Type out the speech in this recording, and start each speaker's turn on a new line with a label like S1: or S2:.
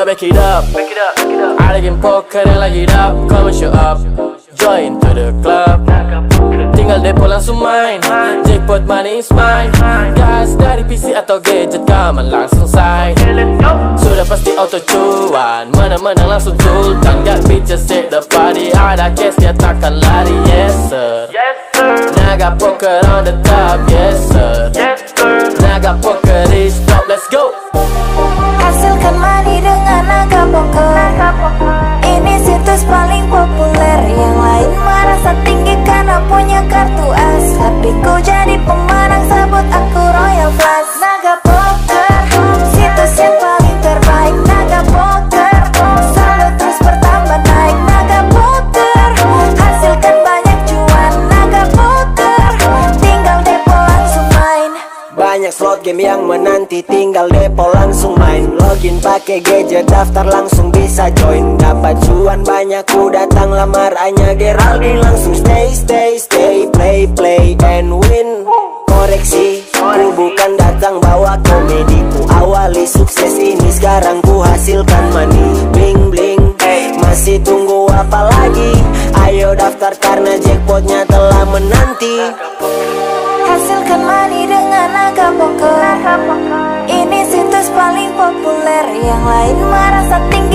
S1: back it up. Ada game poker yang lagi dap. Come show up, join to the club. Tinggal depo langsung main. Jackpot money is mine. Gas dari PC atau gadget kaman langsung sign. Sudah pasti auto cuan, menang-menang langsung sultan. Got bitches at the party, ada cash dia takkan lari. Yes sir, Naga poker on the top. Yes sir, Naga poker di stop. Let's go.
S2: Hasilkan money dengan naga poker. Ini situs paling populer. Yang lain merasa tinggi karena punya kartu as. Tapi ku jadi pemenang, sebut aku Royal Plus. Naga poker, situs yang paling terbaik. Naga poker, selalu terus bertambah naik. Naga poker, hasilkan banyak cuan. Naga poker, tinggal depo langsung main.
S3: Banyak slot game yang menanti, tinggal depo langsung main. Login pakai gadget, daftar langsung bisa join. Dapat cuan banyak, ku datang lamar hanya Geraldine. Langsung stay, play and win. Koreksi, ku bukan datang bawa komedi. Ku awali sukses ini, sekarang ku hasilkan money. Bling bling, masih tunggu apa lagi? Ayo daftar karena jackpotnya telah menanti.
S2: Hasilkan money dengan naga poker. Ini situs paling populer. Yang lain merasa tinggi